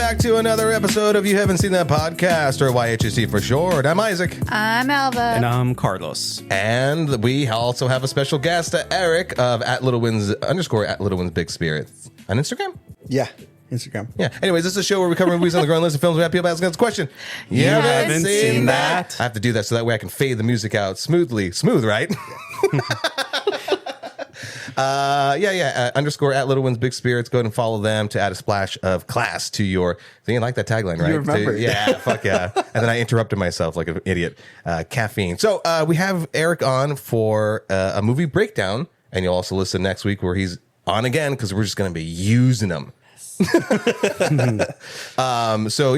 back to another episode of You Haven't Seen That Podcast, or YHC for short. I'm Isaac. I'm Alva. And I'm Carlos. And we also have a special guest, Eric of @LittleWins Big Spirits on Instagram. Yeah, Instagram. Yeah. Anyways, this is a show where we cover movies on the growing list of films. We have people asking us a question. You haven't seen that? I have to do that so that way I can fade the music out smoothly. Smooth, right? Underscore @LittleWins Big Spirits. Go ahead and follow them to add a splash of class to your thing. You like that tagline, right? You remember. Yeah, fuck yeah. And then I interrupted myself like an idiot. Caffeine. So we have Eric on for a movie breakdown, and you'll also listen next week where he's on again because we're just going to be using him.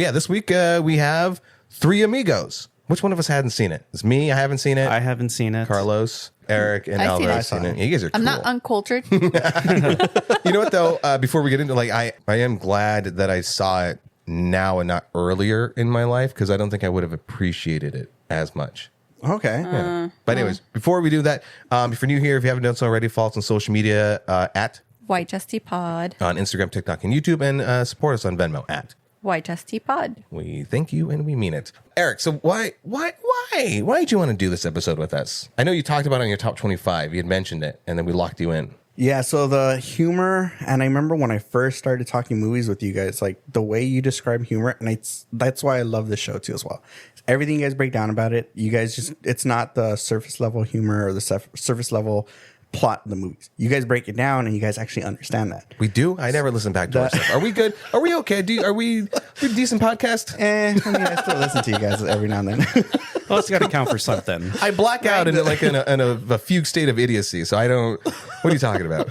This week we have Three Amigos. Which one of us hadn't seen it? It's me. I haven't seen it. I haven't seen it. Carlos, Eric, and Alva have seen it. You guys are cool. I'm not uncultured. You know what, though? Before we get into, I am glad that I saw it now and not earlier in my life, because I don't think I would have appreciated it as much. Okay. Yeah. But anyways, before we do that, if you're new here, if you haven't done so already, follow us on social media at White Justy Pod. on Instagram, TikTok, and YouTube, and support us on Venmo at White Justy Pod. We thank you and we mean it. Eric, so why did you want to do this episode with us? I know you talked about it on your top 25. You had mentioned it, and then we locked you in. Yeah, so the humor, and I remember when I first started talking movies with you guys, like the way you describe humor, and that's why I love this show too as well. Everything you guys break down about it, you guys just, it's not the surface level humor or the surface level plot of the movies. You guys break it down and you guys actually understand that. We do? I never listen back to our stuff. Are we good? Are we okay? Are we a decent podcast? I still listen to you guys every now and then. Well, it's got to count for something. I black out in a fugue state of idiocy, so I don't... What are you talking about?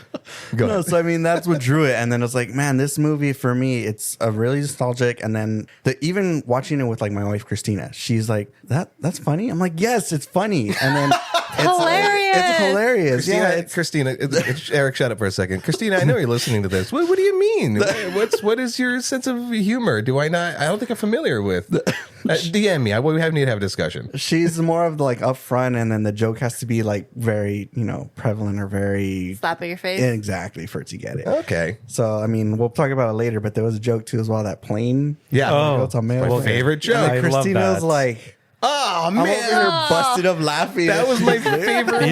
Go ahead. So I mean, that's what drew it. And then it's like, man, this movie for me, it's a really nostalgic. And then even watching it with like my wife, Christina, she's like, that's funny. I'm like, yes, it's funny. And then Hilarious. It's hilarious. Christina, Eric, shut up for a second. Christina, I know you're listening to this. What do you mean? What is your sense of humor? I don't think I'm familiar with. DM me. We need to have a discussion. She's more of the like upfront, and then the joke has to be like very, prevalent or very slap at your face. Exactly, for it to get it. Okay. So I mean, we'll talk about it later, but there was a joke too as well. That plane. Yeah. Oh, my favorite joke. I love Christina's that. like, oh man, I'm over here busted up laughing. that was my favorite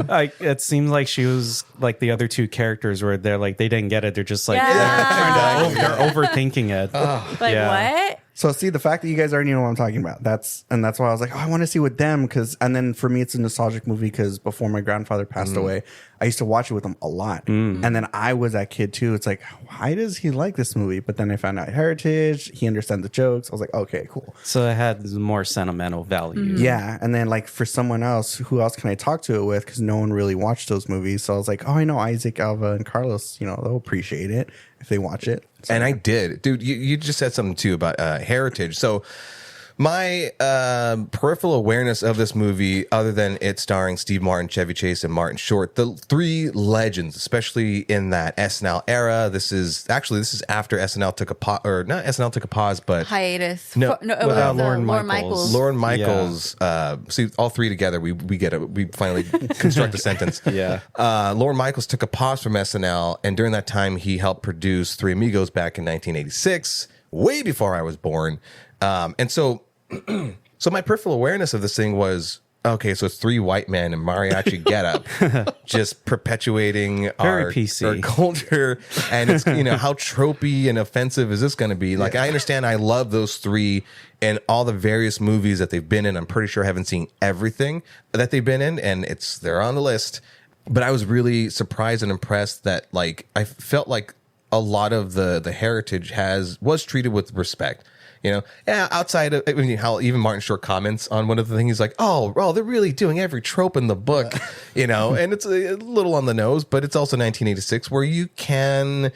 one. It seemed like she was like the other two characters where they're like, they didn't get it. They're just like, they're overthinking it. What? So see, the fact that you guys already know what I'm talking about, that's why I was like, oh, I want to see with them, and then for me, it's a nostalgic movie because before my grandfather passed away, I used to watch it with him a lot. And then I was that kid too. It's like, why does he like this movie? But then I found out heritage, he understands the jokes. I was like, okay, cool. So it had more sentimental value. Yeah. And then like for someone else, who else can I talk to it with? Because no one really watched those movies. So I was like, oh, I know Isaac, Alva, and Carlos, they'll appreciate it if they watch it. So. And I did. Dude, you just said something too about heritage. So my peripheral awareness of this movie, other than it starring Steve Martin, Chevy Chase, and Martin Short, the three legends, especially in that SNL era. This is after SNL took a pause, or not SNL took a pause, but hiatus. No, it was Lorne Michaels. Lorne Michaels. See, all three together, we finally construct a sentence. Yeah. Lorne Michaels took a pause from SNL, and during that time, he helped produce Three Amigos back in 1986, way before I was born. And so my peripheral awareness of this thing was, okay, so it's three white men in mariachi getup, just perpetuating our culture, and it's how tropey and offensive is this going to be? Like, I understand, I love those three and all the various movies that they've been in. I'm pretty sure I haven't seen everything that they've been in, and they're on the list. But I was really surprised and impressed that I felt like a lot of the heritage was treated with respect. Outside of how even Martin Short comments on one of the things, he's like, oh, they're really doing every trope in the book, and it's a little on the nose, but it's also 1986 where you can,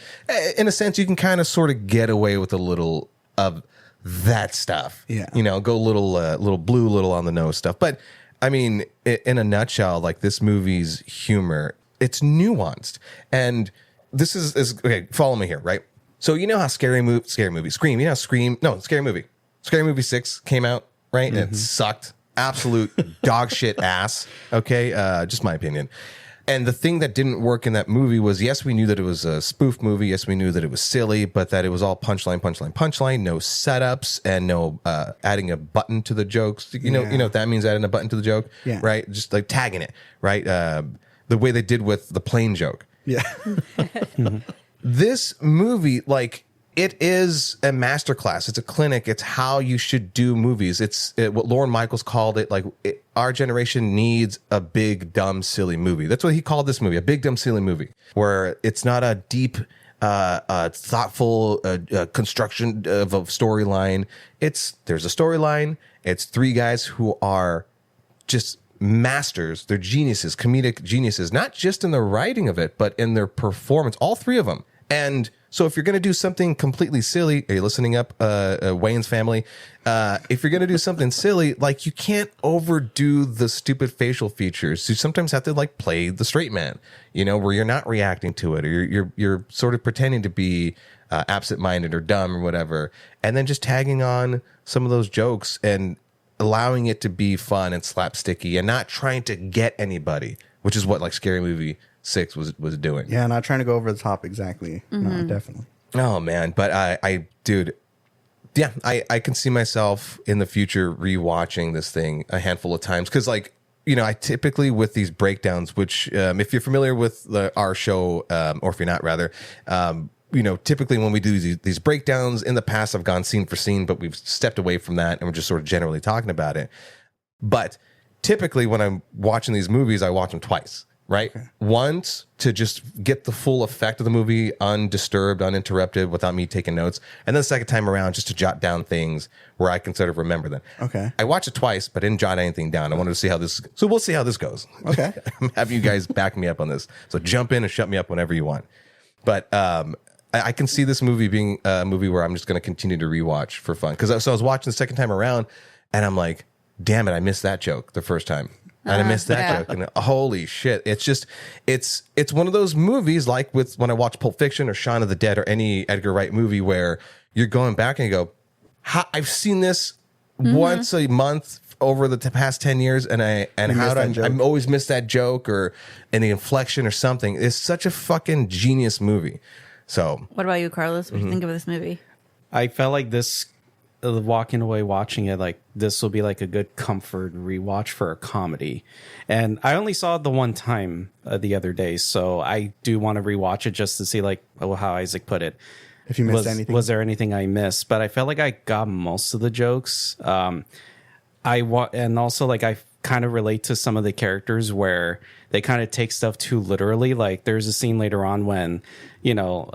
in a sense, you can kind of sort of get away with a little of that stuff. Yeah. Go little blue, little on the nose stuff. But I mean, in a nutshell, this movie's humor, it's nuanced. And this is okay, follow me here, right? So you know how Scary Movie, Scream, Scary Movie 6 came out, right? And it sucked. Absolute dog shit ass. Okay. Just my opinion. And the thing that didn't work in that movie was, yes, we knew that it was a spoof movie. Yes, we knew that it was silly, but that it was all punchline, no setups and no adding a button to the jokes. You know what that means, adding a button to the joke, right? Just like tagging it, right? The way they did with the plane joke. Yeah. This movie, like, it is a masterclass. It's a clinic. It's how you should do movies. It's what Lorne Michaels called it. Like, our generation needs a big, dumb, silly movie. That's what he called this movie, a big, dumb, silly movie, where it's not a deep, thoughtful construction of a storyline. There's a storyline. It's three guys who are just masters. They're geniuses, comedic geniuses, not just in the writing of it, but in their performance. All three of them. And so if you're going to do something completely silly, are you listening up, Wayne's family? If you're going to do something silly, like, you can't overdo the stupid facial features. You sometimes have to, like, play the straight man, you know, where you're not reacting to it, or you're sort of pretending to be absent-minded or dumb or whatever, and then just tagging on some of those jokes and allowing it to be fun and slapsticky and not trying to get anybody, which is what, like, Scary Movie 6 was doing. Yeah, not trying to go over the top exactly. No, definitely. Oh man, but I can see myself in the future rewatching this thing a handful of times, because, like, you know, I typically, with these breakdowns, which if you're familiar with our show, or if you're not, rather, you know, typically when we do these breakdowns in the past, I've gone scene for scene, but we've stepped away from that and we're just sort of generally talking about it. But typically when I'm watching these movies, I watch them twice. Right? Okay. Once to just get the full effect of the movie undisturbed, uninterrupted, without me taking notes. And then the second time around, just to jot down things where I can sort of remember them. Okay. I watched it twice, but didn't jot anything down. I wanted to see how this... So we'll see how this goes. Okay. I'm having you guys back me up on this. So jump in and shut me up whenever you want. But I can see this movie being a movie where I'm just going to continue to rewatch for fun. Because I was watching the second time around, and I'm like, damn it, I missed that joke the first time. And I missed that joke. And holy shit. It's just, it's one of those movies, like with when I watch Pulp Fiction or Shaun of the Dead or any Edgar Wright movie, where you're going back and you go, I've seen this once a month over the past 10 years. And I've always missed that joke or any inflection or something. It's such a fucking genius movie. So what about you, Carlos? What do you think of this movie? I felt like this, walking away watching it, like, this will be like a good comfort rewatch for a comedy. And I only saw it the one time the other day, so I do want to rewatch it just to see, like, how Isaac put it. If you missed anything, was there anything I missed? But I felt like I got most of the jokes. And also, like, I kind of relate to some of the characters where they kind of take stuff too literally. Like, there's a scene later on when, you know,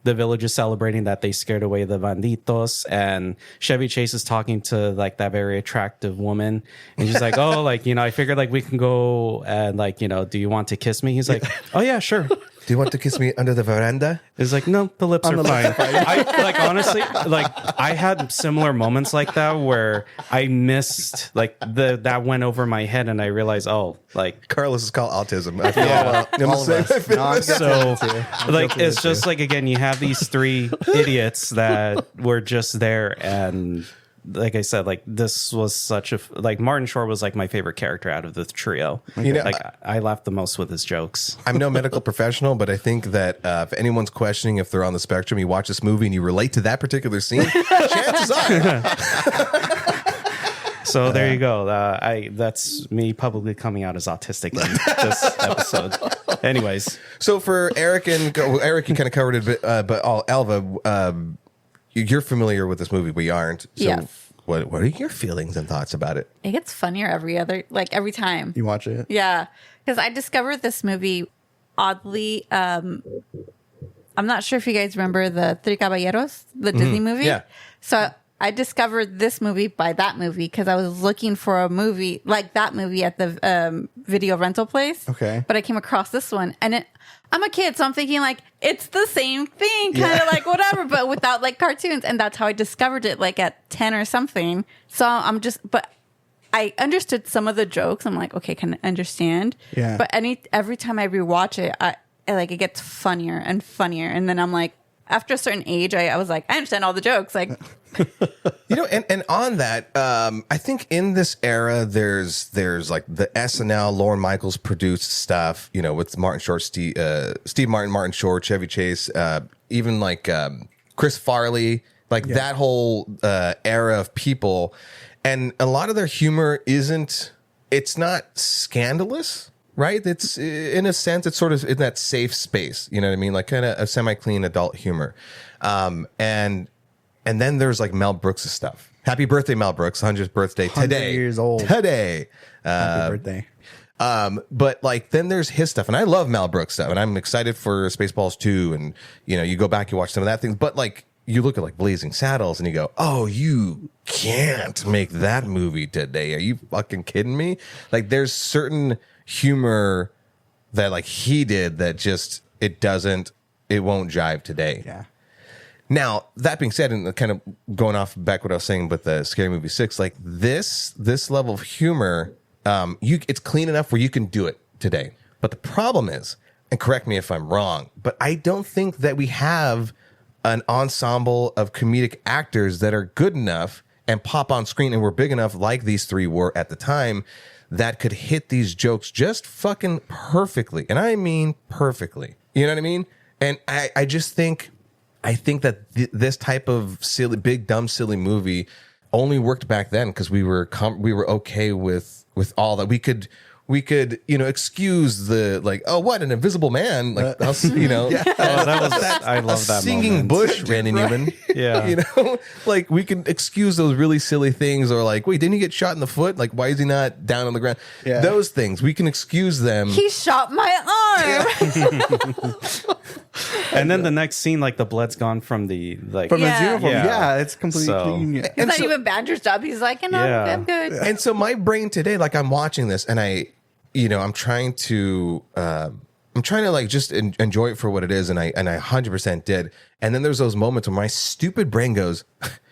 the village is celebrating that they scared away the banditos, and Chevy Chase is talking to, like, that very attractive woman, and she's like, oh, like, you know, I figured, like, we can go and, like, you know, do you want to kiss me? He's like, oh yeah, sure. Do you want to kiss me under the veranda? It's like, no, the lips are fine. I, like, honestly, like, I had similar moments like that where I missed, like, that went over my head, and I realized, oh, like, Carlos is called autism. I feel all of us. So, like, it's just like, again, you have these three idiots that were just there, and like I said, like, this was such a, like, Martin Short was, like, my favorite character out of the trio. You know, like, I laughed the most with his jokes. I'm no medical professional, but I think that if anyone's questioning if they're on the spectrum, you watch this movie and you relate to that particular scene, chances are. So there you go. That's me publicly coming out as autistic in this episode. Anyways, so for Eric, you kind of covered it, but Alva, you're familiar with this movie. We aren't. So Yes. What are your feelings and thoughts about it? It gets funnier every time. You watch it? Yeah, because I discovered this movie oddly. I'm not sure if you guys remember the Three Caballeros, the Disney movie. Yeah. So I discovered this movie by that movie because I was looking for a movie like that movie at the video rental place. Okay. But I came across this one, and I'm a kid, so I'm thinking, like, it's the same thing, kind of like whatever, but without, like, cartoons. And that's how I discovered it, like, at 10 or something. So but I understood some of the jokes. I'm like, okay, can I understand? Yeah. But every time I rewatch it, it gets funnier and funnier. And then I'm like, after a certain age, I was like, I understand all the jokes. Like, you know, and on that, I think in this era, there's like the SNL, Lorne Michaels produced stuff, you know, with Martin Short, Steve Martin, Martin Short, Chevy Chase, even like Chris Farley, like that whole era of people. And a lot of their humor it's not scandalous, right? It's in a sense, it's sort of in that safe space, you know what I mean? Like kind of a semi-clean adult humor. And then there's like Mel Brooks' stuff. Happy birthday, Mel Brooks! 100th birthday today. 100 years old today. Happy birthday. But like then there's his stuff, and I love Mel Brooks stuff, and I'm excited for Spaceballs 2, and you know you go back, you watch some of that things, but like you look at like Blazing Saddles, and you go, oh, you can't make that movie today. Are you fucking kidding me? Like there's certain humor that like he did that just it won't jive today. Yeah. Now, that being said, and kind of going off back what I was saying with the Scary Movie 6, like this level of humor, it's clean enough where you can do it today. But the problem is, and correct me if I'm wrong, but I don't think that we have an ensemble of comedic actors that are good enough and pop on screen and were big enough like these three were at the time that could hit these jokes just fucking perfectly. And I mean perfectly. You know what I mean? And I just think... I think that this type of silly, big, dumb, silly movie only worked back then because we were okay with all that. We could you know excuse the like, oh, what, an invisible man, like us, you know. Oh, that was I love that singing moment. bush, Randy Newman. Yeah. You know, like we can excuse those really silly things, or like, wait, didn't he get shot in the foot? Like, why is he not down on the ground? Yeah. Those things we can excuse them. He shot my arm. And then the next scene, like the blood's gone from the like. From his Yeah. uniform. Yeah. Yeah, it's completely So- clean. Yeah. It's not even Banger's job. He's like, you know, Yeah. I'm good. And so my brain today, like I'm watching this and I'm trying to like just enjoy it for what it is. And I 100% did. And then there's those moments when my stupid brain goes,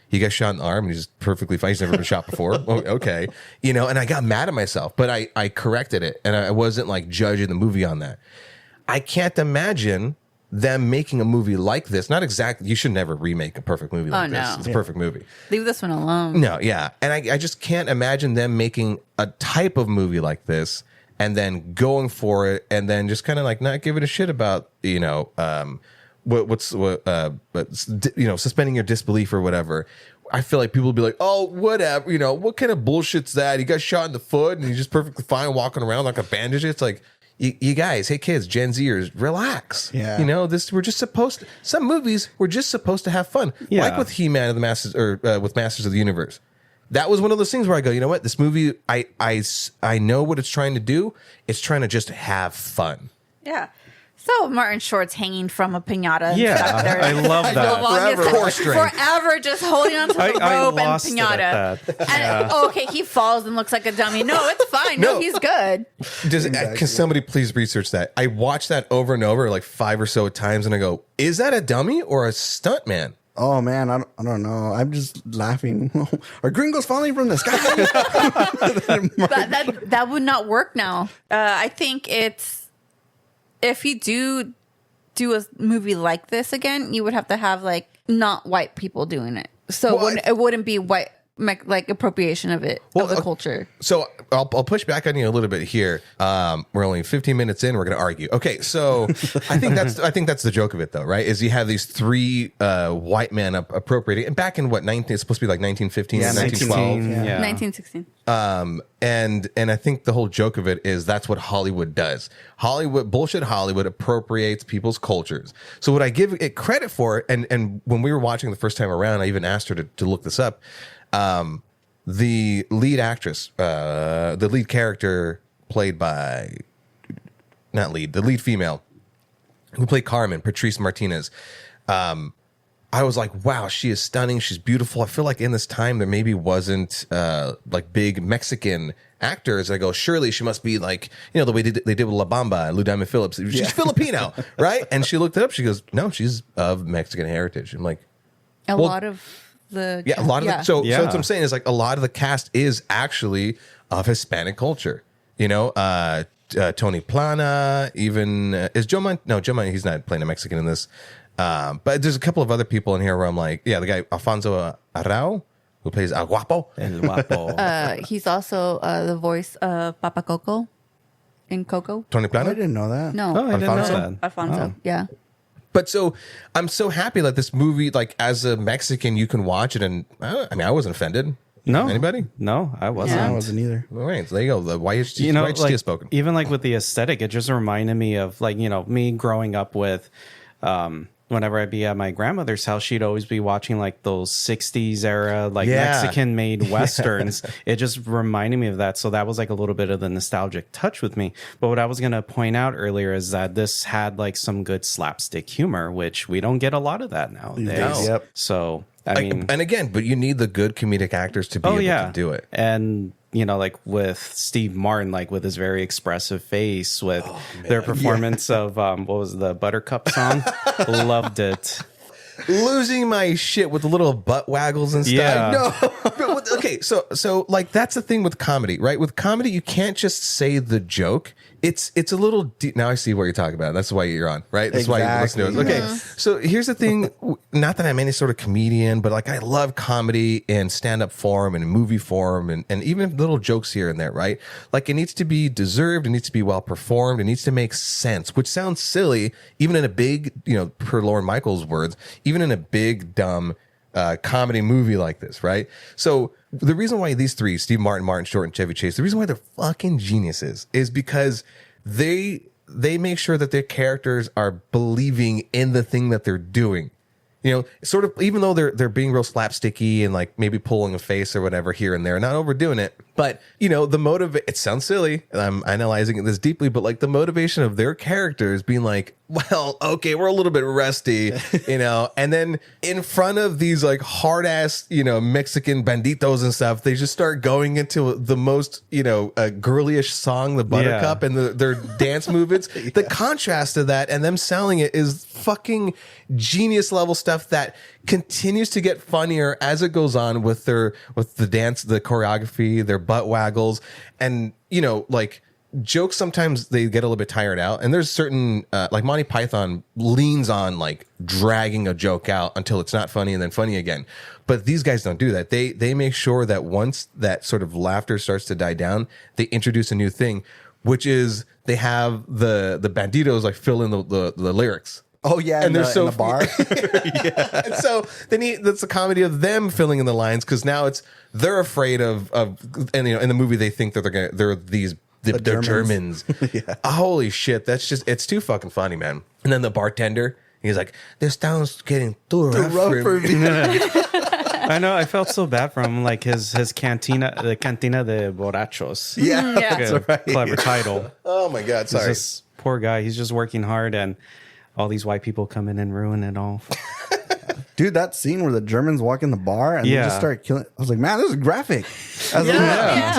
he got shot in the arm and he's just perfectly fine. He's never been shot before. Oh, okay. You know, and I got mad at myself, but I corrected it. And I wasn't like judging the movie on that. I can't imagine them making a movie like this. Not exactly. You should never remake a perfect movie like this. no. It's a perfect movie. Leave this one alone. No, yeah. And I just can't imagine them making a type of movie like this and then going for it and then just kind of like not giving a shit about, you know, suspending your disbelief or whatever. I feel like people will be like, oh, whatever, you know, what kind of bullshit's that? He got shot in the foot and he's just perfectly fine walking around like a bandage. It's like, you guys, hey kids, Gen Zers, relax. Yeah. You know, some movies we're just supposed to have fun. Yeah. Like with He-Man and the Masters, or with Masters of the Universe. That was one of those things where I go, you know what? This movie, I know what it's trying to do. It's trying to just have fun. Yeah. So Martin Short's hanging from a piñata. And Yeah, stuff there. I love The that. longest- Core strength. forever just holding onto the I rope and lost it piñata. at that. And, okay, he falls and looks like a dummy. No, it's fine. No, No. he's good. Can somebody please research that? I watched that over and over, like 5 or so times, and I go, is that a dummy or a stunt man? Oh man, I don't know. I'm just laughing. Are gringos falling from the sky? That would not work now. I think if you do a movie like this again, you would have to have like not white people doing it. So it wouldn't be white like appropriation of it of the culture. So I'll push back on you a little bit here. We're only 15 minutes in. We're going to argue. Okay, so I think that's the joke of it, though, right? Is you have these three white men appropriating, and back in what it's supposed to be like 1915, 1912, 1916. and I think the whole joke of it is that's what Hollywood does. Hollywood appropriates people's cultures. So what I give it credit for, and when we were watching the first time around, I even asked her to look this up. The lead actress, the lead character played by, the lead female who played Carmen, Patrice Martinez. I was like, wow, she is stunning. She's beautiful. I feel like in this time there maybe wasn't like big Mexican actors. I go, surely she must be like, you know, the way they did with La Bamba and Lou Diamond Phillips. She's Filipino, right? And she looked it up. She goes, no, she's of Mexican heritage. I'm like, A lot of the so that's what I'm saying is like a lot of the cast is actually of Hispanic culture. You know, Tony Plana, even is Joe Mon, he's not playing a Mexican in this. But there's a couple of other people in here where I'm like, yeah, the guy Alfonso Arau, who plays El Guapo. El Guapo. He's also the voice of Papa Coco in Coco. Tony I Plano. didn't know that. No, Oh, I didn't know Alfonso? that. Alfonso. Oh. Yeah. But so I'm so happy that this movie, like as a Mexican, you can watch it, and I mean, I wasn't offended. No. Anybody? No, I wasn't. Yeah. I wasn't either. All right, so there you go. The YHT, You know, YHT like, has spoken. even like with the aesthetic, it just reminded me of like, you know, me growing up with, whenever I'd be at my grandmother's house, she'd always be watching like those 60s era, like Yeah. Mexican made Westerns. It just reminded me of that. So that was like a little bit of the nostalgic touch with me. But what I was going to point out earlier is that this had like some good slapstick humor, which we don't get a lot of that nowadays. No. Yep. So, I mean, And again, but you need the good comedic actors to be able to do it. And you know, like with Steve Martin, like with his very expressive face, with their performance of what was the Buttercup song? Loved it. Losing my shit with the little butt waggles and stuff. Yeah. No. Okay, so like that's the thing with comedy, right? With comedy, you can't just say the joke. It's a little deep. Now I see what you're talking about. That's why you're on, right? That's why you listen to it. Okay, so here's the thing. Not that I'm any sort of comedian, but like I love comedy in stand-up form and in movie form and even little jokes here and there, right? Like it needs to be deserved. It needs to be well performed. It needs to make sense, which sounds silly, even in a big, you know, per Lorne Michaels' words, even in a big, dumb comedy movie like this, right? So the reason why these three, Steve Martin, Martin Short, and Chevy Chase, the reason why they're fucking geniuses is because they make sure that their characters are believing in the thing that they're doing. You know, sort of, even though they're being real slapsticky and like maybe pulling a face or whatever here and there, not overdoing it, but you know, the motive, it sounds silly and I'm analyzing it this deeply, but like the motivation of their characters being like, well, okay, we're a little bit rusty, you know, and then in front of these like hard ass, you know, Mexican banditos and stuff, they just start going into the most, you know, girlyish song, the Buttercup, and their dance movements. The contrast to that and them selling it is fucking genius level stuff that continues to get funnier as it goes on with the dance, the choreography, their butt waggles, and you know, like jokes sometimes they get a little bit tired out, and there's certain like Monty Python leans on like dragging a joke out until it's not funny and then funny again, but these guys don't do that. They make sure that once that sort of laughter starts to die down, they introduce a new thing, which is they have the banditos like fill in the lyrics. Oh yeah, And they're so in the bar. Yeah. And so that's the comedy of them filling in the lines, because now they're afraid of and you know, in the movie they think that they're they're Germans. Yeah. Holy shit, it's too fucking funny, man. And then the bartender, he's like, this town's getting too rough for me. I know. I felt so bad for him. Like his cantina, the Cantina de Borrachos. Yeah, Yeah. Like a right. clever title. Oh my god, He's sorry. this poor guy. He's just working hard, and all these white people come in and ruin it all. Dude, that scene where the Germans walk in the bar and they Yeah. just start killing. I was like, man, this is graphic. I was like, Yeah.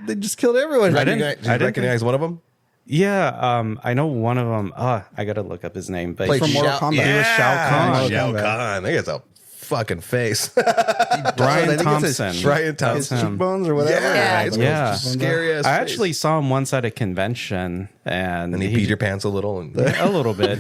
they just killed everyone. Did didn't- you I didn't recognize one of them? Yeah, I know one of them. I gotta look up his name, but Played from Mortal Shao- Kombat. Yeah, He was Shao Kahn. Shao Mortal Kombat. Kahn. That guy's a fucking face. Brian I think it's Thompson. his- Brian His Thompson. him. cheekbones or whatever. Yeah, Yeah. Yeah. Scary ass. I face. actually saw him once at a convention, and And he peed your pants a little. And a little bit.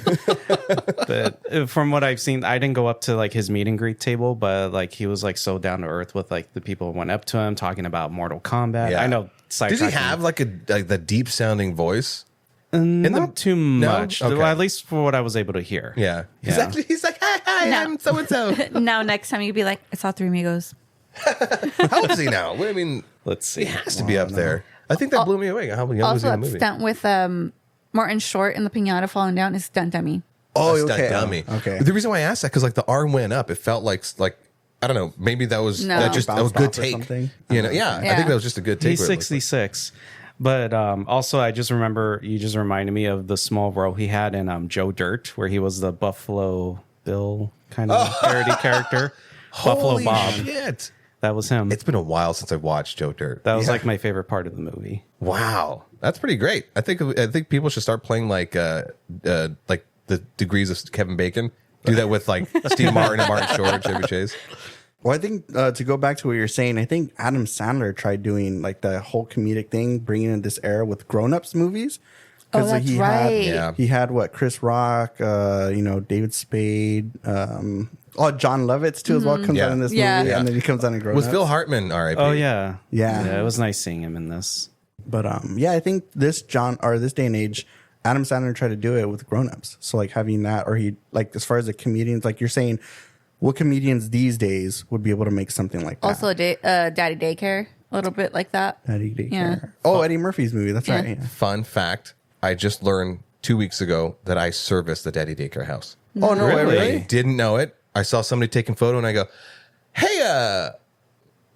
But from what I've seen, I didn't go up to like his meet and greet table, but like he was like so down to earth with like the people who went up to him talking about Mortal Kombat. Yeah. I know. Does he have like the deep sounding voice? not too much? Okay. Well, at least for what I was able to hear. Yeah. Yeah. He's like, hi, No. I'm so and so. Now next time you'd be like, I saw Three Amigos. How old is he now? Well, I mean, Let's see. he has to be up there. I think that blew me away. How young was he Also, in the that movie? stunt with Martin Short in the pinata falling down is stunt dummy. Oh, A stunt okay. dummy. Okay. The reason why I asked that, because like the arm went up, it felt like I don't know. Maybe that was No. that was Bounced good off or take. something? You know, yeah, I Yeah. think that was just a good take. He's where it looked 66. But also, I just remember you just reminded me of the small role he had in Joe Dirt, where he was the Buffalo Bill kind of parody character. like, Buffalo holy Bob. shit. That was him. It's been a while since I've watched Joe Dirt. That was like my favorite part of the movie. Wow, that's pretty great. I think people should start playing like the degrees of Kevin Bacon. Do that with like Steve Martin and Martin Short, Chevy Chase. Well, I think to go back to what you're saying, I think Adam Sandler tried doing like the whole comedic thing, bringing in this era with grown-ups movies. Oh, that's he right. Yeah. He had what, Chris Rock, David Spade, Oh, John Lovitz too as well comes out in this Yeah. movie, Yeah. and then he comes out in Grown With Ups. Phil Hartman, R.I.P. Oh yeah, Yeah. It was nice seeing him in this. But yeah, I think this this day and age, Adam Sandler tried to do it with Grown Ups. So like having that, or he like as far as the comedians, like you're saying, what comedians these days would be able to make something like that? Also, Daddy Daycare, a little bit like that. Eddie Daycare. Yeah. Oh, Eddie Murphy's movie. That's Yeah. right. Yeah. Fun fact, I just learned 2 weeks ago that I serviced the Daddy Daycare house. Oh no, Really? I didn't know it. I saw somebody taking photo and I go, hey,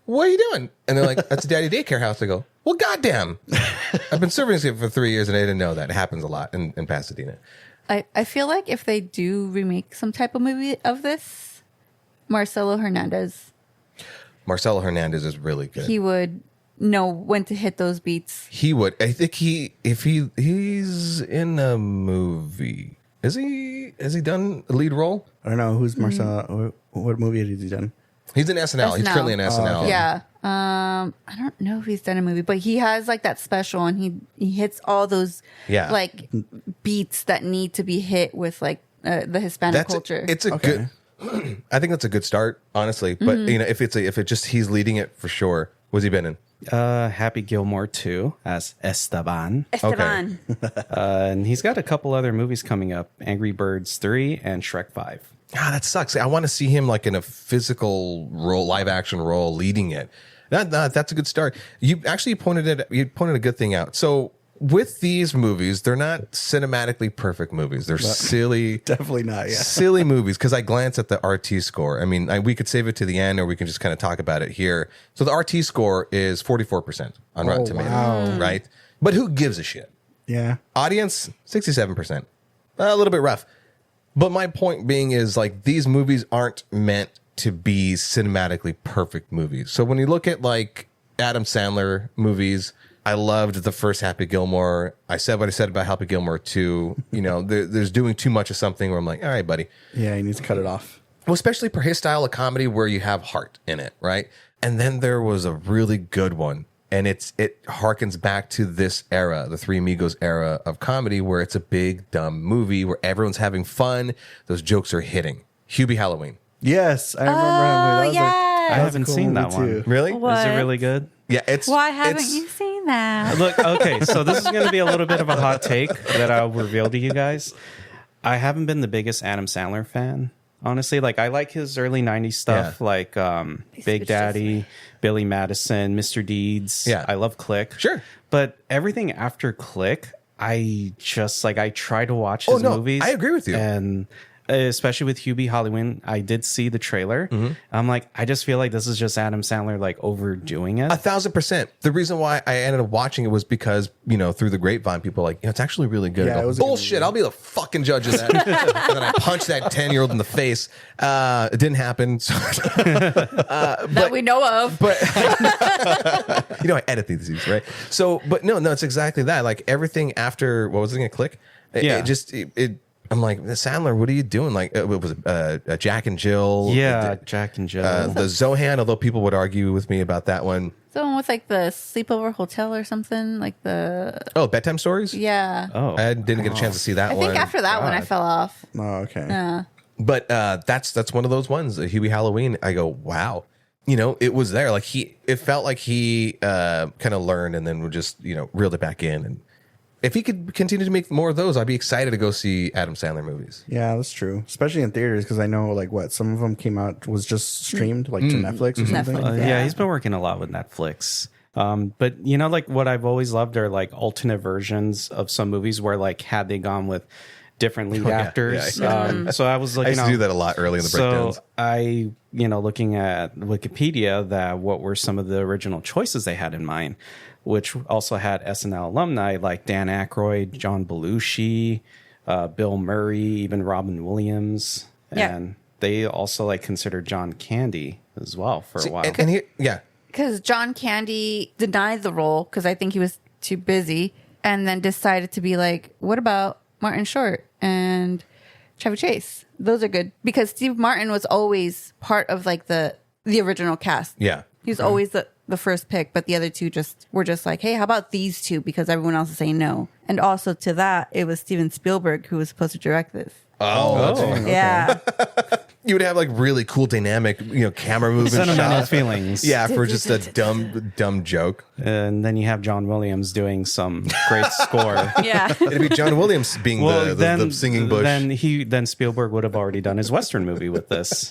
what are you doing? And they're like, that's a Daddy Daycare house. I go, well, goddamn. I've been servicing it for 3 years and I didn't know that. It happens a lot in Pasadena. I feel like if they do remake some type of movie of this, Marcelo Hernandez, Marcelo Hernandez is really good. he would know when to hit those beats. He would. I think he's in a movie. Has he done a lead role? I don't know who's Marcel. What movie has he done? He's in SNL. He's SNL. currently in SNL. okay. Yeah. I don't know if he's done a movie, but he has like that special and he hits all those Yeah. like beats that need to be hit with like the Hispanic culture. It's a Okay. good. I think that's a good start, honestly. But you know, if it just he's leading it for sure. What's he been in? Happy Gilmore 2 as Esteban. Esteban. And he's got a couple other movies coming up: Angry Birds 3 and Shrek 5. Ah, that sucks. I want to see him like in a physical role, live action role, leading it. That's a good start. You pointed a good thing out. So with these movies, they're not cinematically perfect movies. They're silly, Definitely not. Yeah. silly movies. Because I glanced at the RT score. I mean, we could save it to the end, or we can just kind of talk about it here. So the RT score is 44% on Rotten Tomatoes, wow. right? But who gives a shit? Yeah. Audience 67%, a little bit rough. But my point being is like these movies aren't meant to be cinematically perfect movies. So when you look at like Adam Sandler movies, I loved the first Happy Gilmore. I said what I said about Happy Gilmore 2. You know, there's doing too much of something where I'm like, all right, buddy. Yeah. He needs to cut it off. Well, especially for his style of comedy where you have heart in it, right? And then there was a really good one. And it harkens back to this era, the Three Amigos era of comedy, where it's a big, dumb movie where everyone's having fun. Those jokes are hitting. Hubie Halloween. Yes, I remember. That was yes. I haven't cool seen that movie, one. too. Really? What? Is it really good? Yeah, it's. Why haven't it's- you seen that? Look, okay, so this is going to be a little bit of a hot take that I'll reveal to you guys. I haven't been the biggest Adam Sandler fan, honestly. Like, I like his early 90s stuff, Yeah. like Big switched Daddy, us. Billy Madison, Mr. Deeds. Yeah. I love Click. Sure. But everything after Click, I just, like, I try to watch Oh, his no, movies. I agree with you. And especially with Hubie Halloween, I did see the trailer. Mm-hmm. I'm like, I just feel like this is just Adam Sandler, like, overdoing it. 1,000%. The reason why I ended up watching it was because, you know, through the grapevine, people were like, it's actually really good. Yeah, I go, it was a good bullshit. movie. I'll be the fucking judge of that. And then I punched that 10-year-old in the face. It didn't happen. So, That we know of. but you know, I edit these, right? So, but no, it's exactly that. Like everything after, what was it going to click? Yeah. I'm like, Sandler, what are you doing? Like, it was Jack and Jill. Yeah, Jack and Jill. The Zohan, although people would argue with me about that one. Someone with like the sleepover hotel or something like the Oh, bedtime stories. yeah. oh. I didn't get a chance to see that I one. think after that one I fell off. Oh, okay. Yeah. But that's one of those ones. Huey Halloween. I go, wow. You know, it was there. Like it felt like he kind of learned and then would just reeled it back in. And if he could continue to make more of those, I'd be excited to go see Adam Sandler movies. Yeah, that's true. Especially in theaters, because I know like some of them came out was just streamed like to Netflix or something. Netflix. Yeah, Yeah. he's been working a lot with Netflix. But like what I've always loved are like alternate versions of some movies where like had they gone with different lead actors. So I was I looking used to do that a lot early in the breakdowns. So I, looking at Wikipedia, that what were some of the original choices they had in mind, which also had SNL alumni like Dan Aykroyd, John Belushi, Bill Murray, even Robin Williams, Yeah. and they also like considered John Candy as well for a while. And here, yeah. Because John Candy denied the role because I think he was too busy, and then decided to be like, "What about Martin Short and Chevy Chase? Those are good." Because Steve Martin was always part of like the original cast. Yeah. He was always the first pick, but the other two were just like, "Hey, how about these two?" Because everyone else is saying no. And also to that, it was Steven Spielberg who was supposed to direct this. Oh, that's Oh. Yeah. you would have like really cool dynamic, camera movement Sentimental shots. feelings. Yeah, for just a dumb joke. And then you have John Williams doing some great score. Yeah. It'd be John Williams being the singing bush. Then Spielberg would have already done his Western movie with this.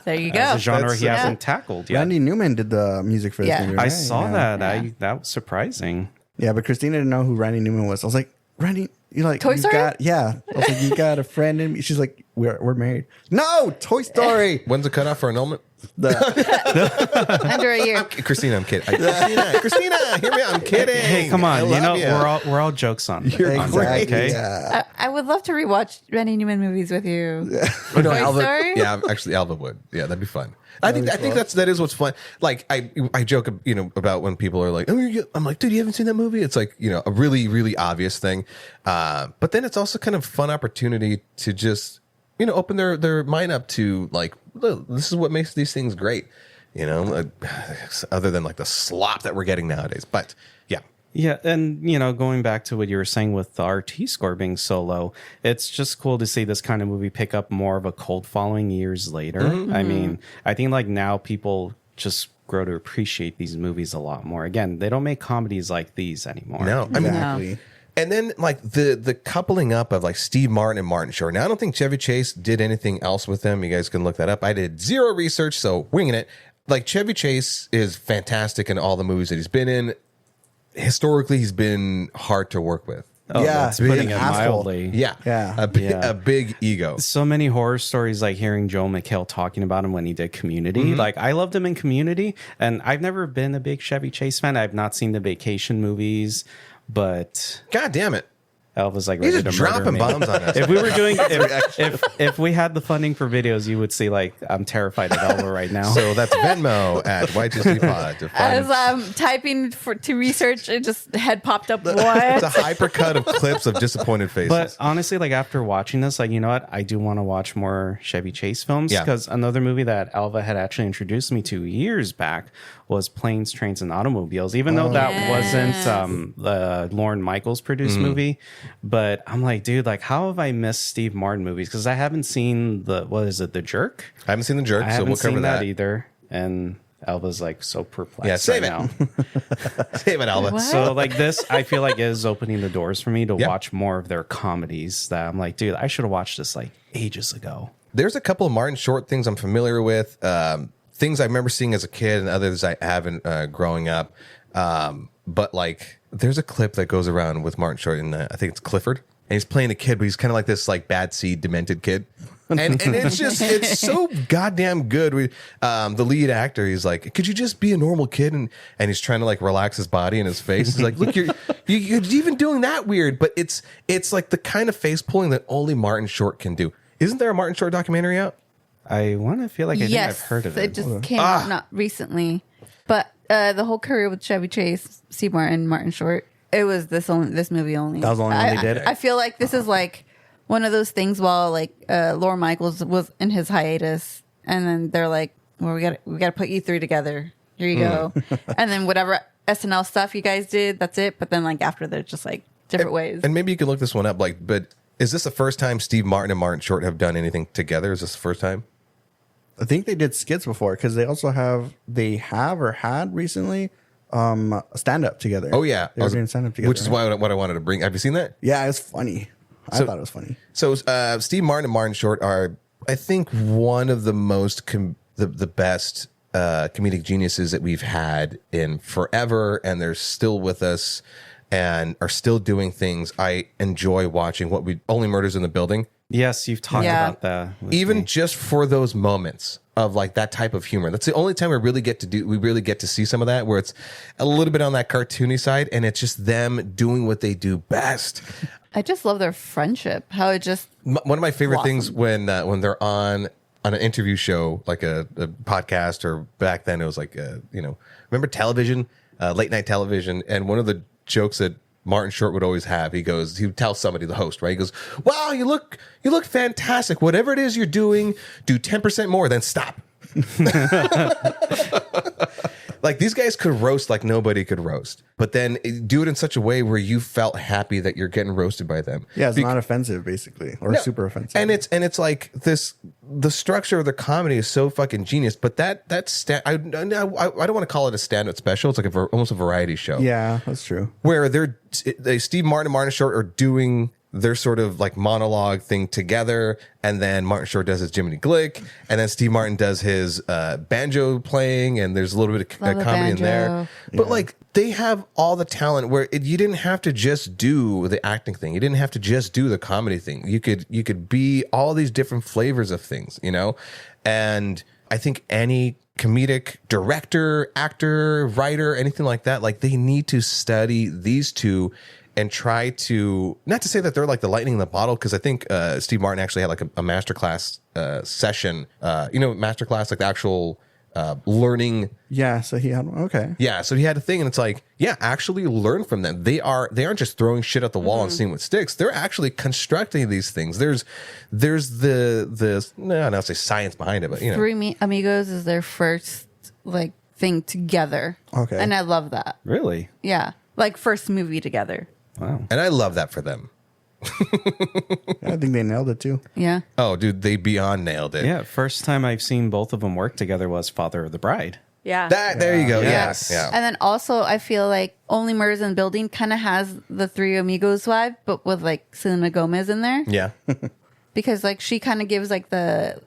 There you go. It's a genre That's- he hasn't tackled yet. Randy Newman did the music for this Yeah. movie. I right? saw Yeah. that. That was surprising. Yeah, but Christina didn't know who Randy Newman was. I was like, Randy, you like Toy you Story? got I was like, you got a friend in me. She's like, we're married. No, Toy Story. When's the cutoff for annulment? Under a year. Christina, I'm kidding. Christina, hear me? I'm kidding. Hey, come I on. love We're all jokes on. Exactly. Okay. Yeah. I would love to rewatch Randy Newman movies with you. Oh, no, Toy Alva. Story? Yeah, actually, Alva would. Yeah, that'd be fun. I think that is what's fun. Like I joke, about when people are like, "Oh, I'm like, dude, you haven't seen that movie?" It's like a really really obvious thing, but then it's also kind of fun opportunity to just open their mind up to like, look, this is what makes these things great, other than like the slop that we're getting nowadays. But yeah. Yeah, and going back to what you were saying with the RT score being so low, it's just cool to see this kind of movie pick up more of a cult following years later. I mean, I think like now people just grow to appreciate these movies a lot more. Again, they don't make comedies like these anymore. No, I mean, Exactly. and then like the coupling up of like Steve Martin and Martin Short. Now I don't think Chevy Chase did anything else with them. You guys can look that up. I did zero research, so winging it. Like Chevy Chase is fantastic in all the movies that he's been in. Historically, he's been hard to work with. Oh, Yeah, that's putting being it an asshole. mildly. Yeah, Yeah. a big ego. So many horror stories, like hearing Joel McHale talking about him when he did Community. Like, I loved him in Community, and I've never been a big Chevy Chase fan. I've not seen the vacation movies, but God damn it! Elva's like He's ready just to murder dropping me. bombs on us. If we were doing, if we had the funding for videos, you would see like I'm terrified of Elva right now. So that's Venmo at YGC Pod. As I'm typing to research, it just head popped up. It's What? a hypercut of clips of disappointed faces. But honestly, like after watching this, like, you know what? I do want to watch more Chevy Chase films, Yeah. because another movie that Alva had actually introduced me to years back was Planes, Trains, and Automobiles. Even though that Yes. wasn't the Lorne Michaels produced movie, but I'm like, dude, like how have I missed Steve Martin movies? Because I haven't seen The Jerk. I haven't seen The Jerk, I so haven't we'll cover seen that. either. And Alva's like so perplexed. Yeah, save right it. now. Save it, Alva. What? So like this, I feel like is opening the doors for me to Yeah. watch more of their comedies. That I'm like, dude, I should have watched this like ages ago. There's a couple of Martin Short things I'm familiar with. Things I remember seeing as a kid and others I haven't growing up. But like, there's a clip that goes around with Martin Short, and I think it's Clifford, and he's playing a kid, but he's kind of like this like bad seed, demented kid. And it's so goddamn good. The lead actor, he's like, could you just be a normal kid? And he's trying to like relax his body and his face. He's like, look, you're even doing that weird, but it's like the kind of face pulling that only Martin Short can do. Isn't there a Martin Short documentary out? I want to feel like I think I've heard of it. It just came out not recently, but the whole career with Chevy Chase, Steve Martin, Martin Short, it was this movie only. That was the only one they did? I feel like this is like one of those things while like Lorne Michaels was in his hiatus, and then they're like, well, we got to put you three together. Here you go, and then whatever SNL stuff you guys did, that's it. But then like after, they're just like different ways. And maybe you can look this one up. Like, but is this the first time Steve Martin and Martin Short have done anything together? Is this the first time? I think they did skits before because they also had recently a stand up together. Oh yeah, they were doing stand up together, which is right? what I wanted to bring. Have you seen that? Yeah, it was funny. I thought it was funny. So Steve Martin and Martin Short are, I think, one of the most the best comedic geniuses that we've had in forever, and they're still with us and are still doing things. I enjoy watching Only Murders in the Building. Yes, you've talked Yeah. about that. with Even me. just for those moments of like that type of humor. That's the only time we really get to see some of that, where it's a little bit on that cartoony side, and it's just them doing what they do best. I just love their friendship. How it just One of my favorite Blossom. things when they're on an interview show, like a podcast, or back then it was like remember television, late night television, and one of the jokes that Martin Short would always have, he would tell somebody, the host, right? He goes, "Wow, you look fantastic. Whatever it is you're doing, do 10% more, then stop." Like, these guys could roast like nobody could roast, but then do it in such a way where you felt happy that you're getting roasted by them. Yeah, it's not offensive, basically, or super offensive. And it's like this the structure of the comedy is so fucking genius. But I don't want to call it a stand-up special. It's like almost a variety show. Yeah, that's true. Where Steve Martin and Martin Short are doing their sort of like monologue thing together, and then Martin Short does his Jiminy Glick, and then Steve Martin does his banjo playing, and there's a little bit of comedy in there. But like they have all the talent where you didn't have to just do the acting thing, you didn't have to just do the comedy thing. You could be all these different flavors of things, you know. And I think any comedic director, actor, writer, anything like that, like they need to study these two and try to, not to say that they're like the lightning in the bottle, because I think Steve Martin actually had like a masterclass session, masterclass, like the actual learning. Yeah, so he had one. Okay. Yeah, so he had a thing, and it's like, yeah, actually learn from them. They aren't just throwing shit at the wall and seeing what sticks. They're actually constructing these things. There's I'll say science behind it, but you know, Three Amigos is their first like thing together. Okay. And I love that. Really? Yeah, like first movie together. Wow. and I love that for them. I think they nailed it too. Yeah. Oh, dude, they beyond nailed it. Yeah, first time I've seen both of them work together was Father of the Bride. Yeah. There you go. Yes. Yeah. And then also, I feel like Only Murders in the Building kind of has the Three Amigos vibe, but with like Selena Gomez in there. Yeah. Because like she kind of gives like the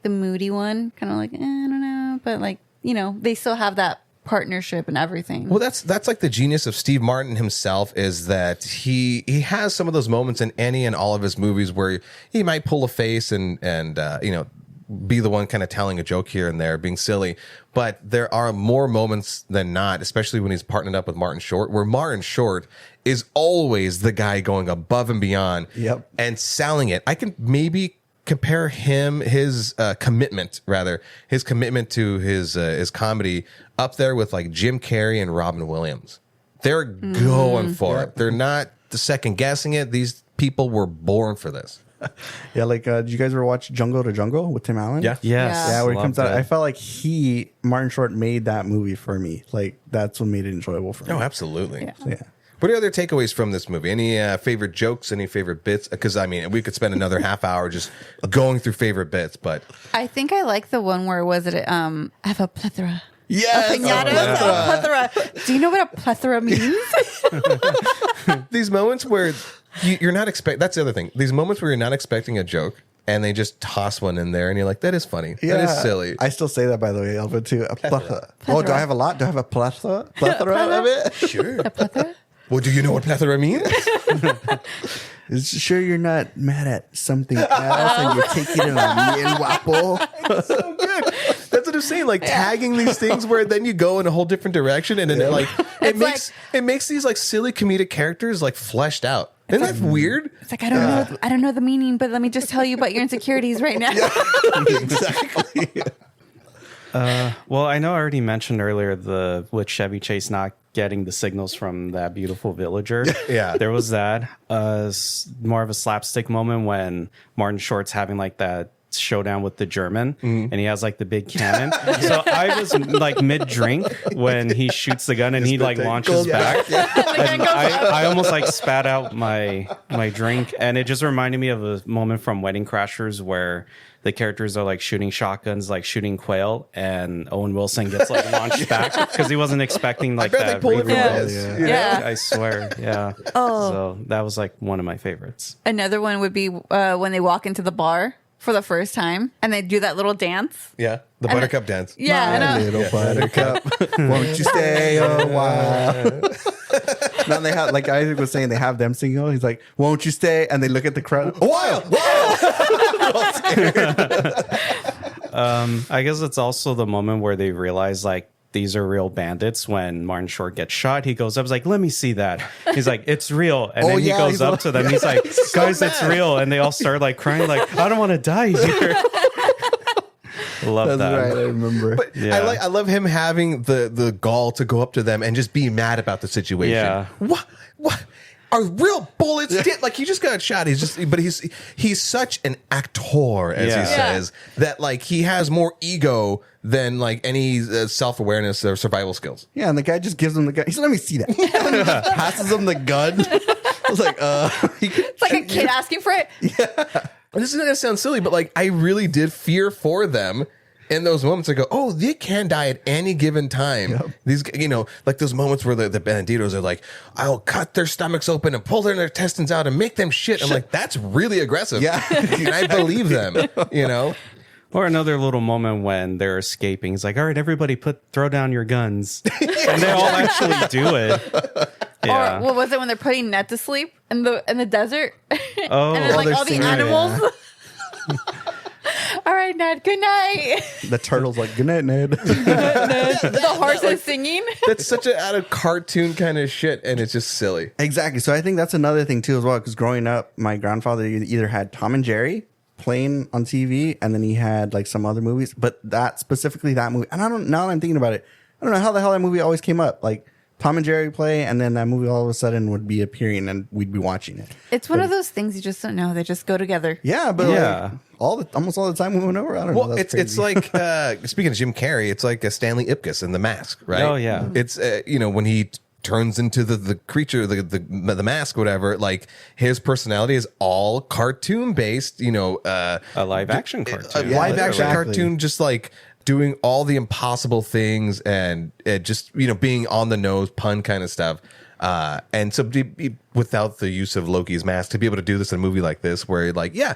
moody one, kind of like, I don't know, but like, you know, they still have that partnership and everything. Well, that's like the genius of Steve Martin himself, is that he has some of those moments in any and all of his movies where he might pull a face and be the one kind of telling a joke here and there, being silly. But there are more moments than not, especially when he's partnered up with Martin Short, where Martin Short is always the guy going above and beyond and selling it. I can maybe compare his commitment to his comedy up there with like Jim Carrey and Robin Williams. They're going for it. They're not second guessing it. These people were born for this. Yeah, like did you guys ever watch Jungle to Jungle with Tim Allen? Yeah. Yes. Yeah, when it comes out, Loved it. I felt like Martin Short made that movie for me. Like that's what made it enjoyable for me. Oh, absolutely. Yeah. What are other takeaways from this movie? Any favorite jokes? Any favorite bits? Because I mean, we could spend another half hour just going through favorite bits. But I think I like the one where I have a plethora. Yes. A plethora. Do you know what a plethora means? these moments where you're not expect. That's the other thing. These moments where you're not expecting a joke, and they just toss one in there, and you're like, "That is funny. Yeah. That is silly." I still say that, by the way, Alpha, too. A plethora. Oh, do I have a lot? Do I have a plethora of it? Sure. A plethora? Well, do you know what plethora means? Sure you're not mad at something else and you're taking it on me and Wapo? So good. That's what I'm saying. Like tagging these things where then you go in a whole different direction, and then it makes these like silly comedic characters like fleshed out. Isn't that weird? It's like, I don't know the meaning, but let me just tell you about your insecurities right now. Exactly. Well, I know I already mentioned earlier with Chevy Chase not getting the signals from that beautiful villager. Yeah. There was that. More of a slapstick moment when Martin Short's having like that showdown with the German and he has like the big cannon. So I was like mid-drink when he shoots the gun and he like launches back. And I almost like spat out my drink, and it just reminded me of a moment from Wedding Crashers where the characters are like shooting shotguns, like shooting quail, and Owen Wilson gets like launched back because he wasn't expecting like that. Yeah. I swear. Yeah. Oh. So that was like one of my favorites. Another one would be when they walk into the bar for the first time and they do that little dance. Yeah. The buttercup dance. Yeah. My little buttercup, won't you stay a while? Now they have, like Isaac was saying, they have them singing. He's like, "Won't you stay?" And they look at the crowd. A while. I guess it's also the moment where they realize like these are real bandits. When Martin Short gets shot, he goes up, he's like, "Let me see that." He's like, "It's real." And then he goes up to them. He's like, "Guys, it's real." And they all start like crying, like, "I don't want to die here." Love That's that. right. I remember. But I love him having the gall to go up to them and just be mad about the situation. Yeah. What are real bullets? Like he just got shot. He's such an actor, as he says, that like he has more ego than like any self-awareness or survival skills. Yeah, and the guy just gives him the gun. He said, "Let me see that." And he just passes him the gun. I was like, It's like a kid asking for it. this is gonna sound silly, but like I really did fear for them in those moments. I go, oh, they can die at any given time. Yep. These, like those moments where the Banditos are like, I'll cut their stomachs open and pull their intestines out and make them shit. I'm like, that's really aggressive. Yeah. And I believe them, Or another little moment when they're escaping. It's like, all right, everybody throw down your guns. And they all actually do it. Yeah. Or what was it when they're putting Ned to sleep in the desert? Oh, and then, like they're all the singing, animals. All right, Ned. Good night. The turtle's like, good night, Ned. The horse is singing. That's such an out of cartoon kind of shit, and it's just silly. Exactly. So I think that's another thing too as well. Because growing up, my grandfather either had Tom and Jerry playing on TV, and then he had like some other movies. But that movie, and I don't. Now that I'm thinking about it, I don't know how the hell that movie always came up. Like Tom and Jerry play, and then that movie all of a sudden would be appearing, and we'd be watching it. It's one of those things you just don't know. They just go together. Yeah, but Yeah. almost all the time we went over. I don't know. Well, That's it's crazy. like speaking of Jim Carrey, it's like a Stanley Ipkiss in The Mask, right? Oh, yeah. It's when he turns into the creature, the mask, whatever. Like his personality is all cartoon based. A live action cartoon. A live action exactly. cartoon, just like doing all the impossible things and just being on the nose, pun kind of stuff. And so without the use of Loki's mask, to be able to do this in a movie like this, where you're like, yeah,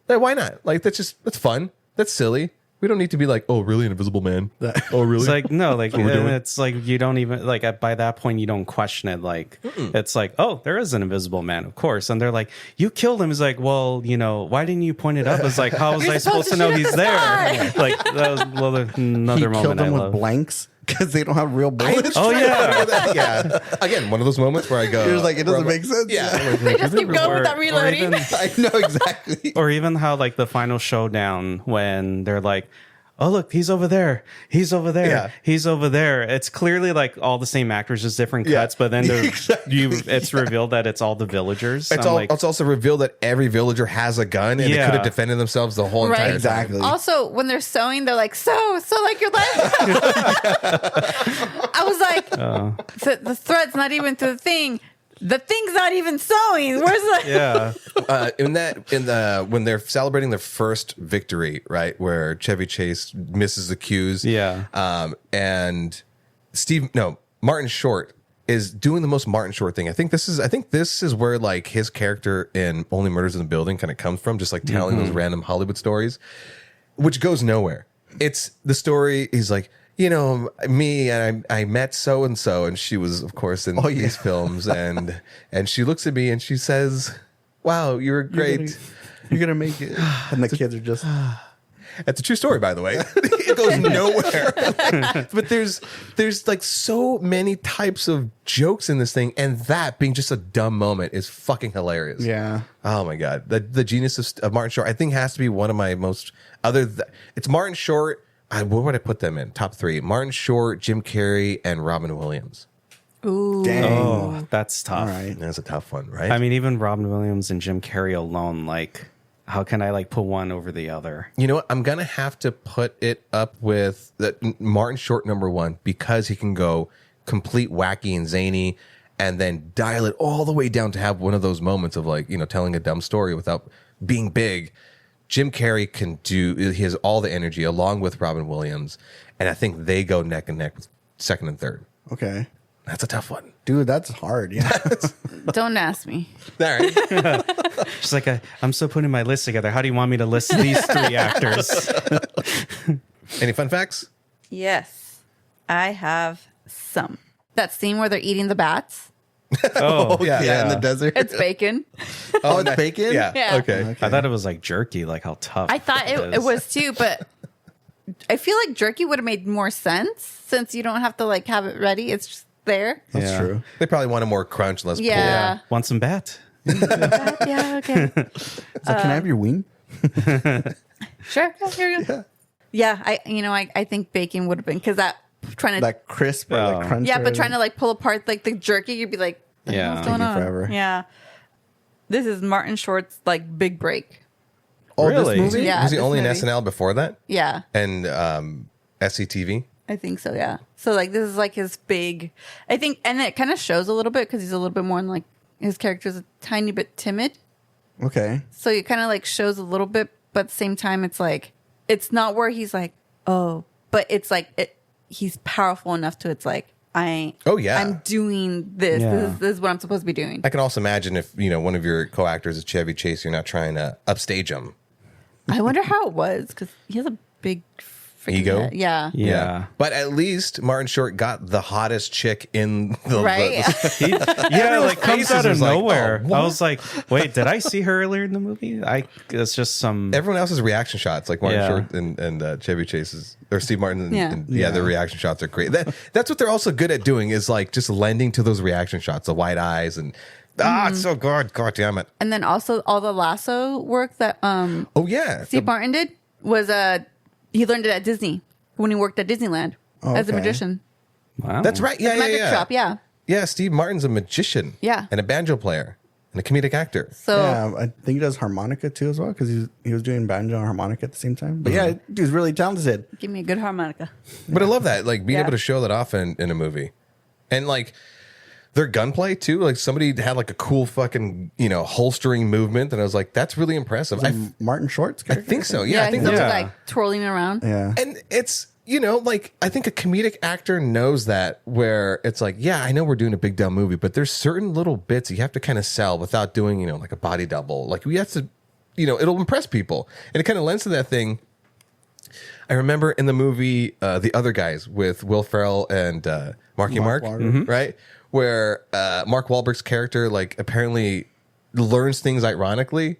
why not? Like that's fun. That's silly. We don't need to be like, oh, really, an invisible man? Oh, really? It's like, no, like, we're doing? it's like, you don't even, like, by that point, you don't question it. Like, it's like, oh, there is an invisible man, of course. And they're like, you killed him. It's like, well, why didn't you point it up? It's like, how was I supposed to know he's there? Like, that was another he moment killed them I with love. blanks because they don't have real bullets. Oh, yeah. Yeah. Again, one of those moments where I go, You're just like, it doesn't make sense. Yeah. They just keep going without Or reloading. even- I know exactly. Or even how, like, the final showdown when they're like, oh, look, he's over there. He's over there. Yeah. He's over there. It's clearly like all the same actors, just different Yeah. cuts. But then Exactly. it's revealed that it's all the villagers. It's, I'm all, like, it's also revealed that every villager has a gun and they Yeah. could have defended themselves the whole Right. entire Exactly. Also, when they're sewing, they're like, so like your life. I was like, the thread's not even through the thing. The thing's not even sewing. Where's the? yeah. When they're celebrating their first victory, right, where Chevy Chase misses the cues, Yeah. and Martin Short is doing the most Martin Short thing. I think this is where like his character in Only Murders in the Building kind of comes from, just like telling those random Hollywood stories, which goes nowhere. It's the story. He's like, me and I met so and so, and she was, of course, in these films, and she looks at me and she says, "Wow, you're great." You're gonna make it. And the kids are just. That's a true story, by the way. It goes nowhere. But there's like so many types of jokes in this thing, and that being just a dumb moment is fucking hilarious. Yeah. Oh my god, the genius of Martin Short, I think, has to be one of my most it's Martin Short. Where would I put them in? Top 3: Martin Short, Jim Carrey, and Robin Williams. Ooh. Dang. Oh, that's tough. All right. That's a tough one, right? I mean, even Robin Williams and Jim Carrey alone, like, how can I like put one over the other? You know what? I'm gonna have to put it up with Martin Short number 1, because he can go complete wacky and zany, and then dial it all the way down to have one of those moments of like telling a dumb story without being big. Jim Carrey he has all the energy along with Robin Williams, and I think they go neck and neck with second and third. Okay. That's a tough one. Dude, that's hard. Yeah. Don't ask me. All right. She's like, I'm still putting my list together. How do you want me to list these 3 actors? Any fun facts? Yes, I have some. That scene where they're eating the bats. Oh, yeah. In the desert. It's bacon. Oh, it's bacon? Yeah. Yeah. Okay. I thought it was like jerky, like how tough. I thought it was too, but I feel like jerky would have made more sense since you don't have to like have it ready. It's just there. That's Yeah. true. They probably wanted more crunch, less Yeah. Want some bat? Yeah. Okay. So can I have your wing? Sure. Yeah, here you go. Yeah. I think bacon would have been because trying to That crisp or Oh. like crunch. yeah, or but trying to like pull apart like the jerky, you'd be like, Yeah. what's going Taking on? forever. Yeah. This is Martin Short's like big break. Oh, Really? this movie? Yeah. Was he this only in movie. SNL before that? Yeah. And SCTV? I think so, yeah. So like this is like his big, I think, and it kind of shows a little bit because he's a little bit more like his character's a tiny bit timid Okay. So it kind of like shows a little bit, but at the same time, it's like, it's not where he's like, oh, but it's like, he's powerful enough to, it's like, Oh, yeah. I'm doing this. Yeah. This is what I'm supposed to be doing. I can also imagine if, one of your co-actors is Chevy Chase, you're not trying to upstage him. I wonder how it was because he has a big freaking Ego? head. Yeah. Yeah. But at least Martin Short got the hottest chick in the... Right? Yeah, like comes faces out of was like, nowhere. oh, what? I was like, wait, did I see her earlier in the movie? It's just some. Everyone else's reaction shots, like Martin Yeah. Short and Chevy Chase's, or Steve Martin, Yeah. and their reaction shots are great. That's what they're also good at doing, is like just lending to those reaction shots, the wide eyes, and it's so good. God damn it. And then also all the lasso work that Oh yeah, Steve Martin did was he learned it at Disney when he worked at Disneyland as a okay. magician. Wow. that's right. Yeah, Magic yeah. shop, yeah. Yeah, Steve Martin's a magician. Yeah. And a banjo player and a comedic actor. So Yeah, I think he does harmonica too as well because he was doing banjo and harmonica at the same time. But yeah, he was really talented. give me a good harmonica. But I love that, like being Yeah. able to show that off in a movie. And like their gunplay too, like somebody had like a cool fucking, holstering movement. And I was like, that's really impressive. Martin Short's I character. think so. Yeah, I think he's that's always Yeah. like twirling around. Yeah. And it's, like I think a comedic actor knows that, where it's like, yeah, I know we're doing a big dumb movie, but there's certain little bits you have to kind of sell without doing, like a body double. Like we have to, it'll impress people. And it kind of lends to that thing. I remember in the movie, The Other Guys with Will Ferrell and Marky Mark, Wahlberg. right? Where Mark Wahlberg's character like apparently learns things ironically.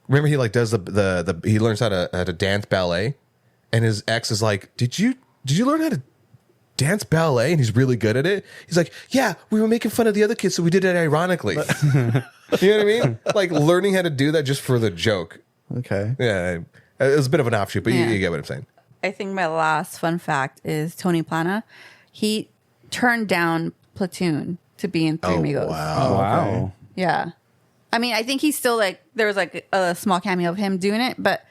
Remember he like does he learns how to dance ballet. And his ex is like, did you learn how to dance ballet? And he's really good at it. He's like, yeah, we were making fun of the other kids, so we did it ironically. You know what I mean? Like learning how to do that just for the joke. Okay. Yeah, it was a bit of an offshoot, but Yeah. you get what I'm saying. I think my last fun fact is Tony Plana. He turned down Platoon to be in Three Amigos. Wow. Yeah. I mean, I think he's still like, there was like a small cameo of him doing it, but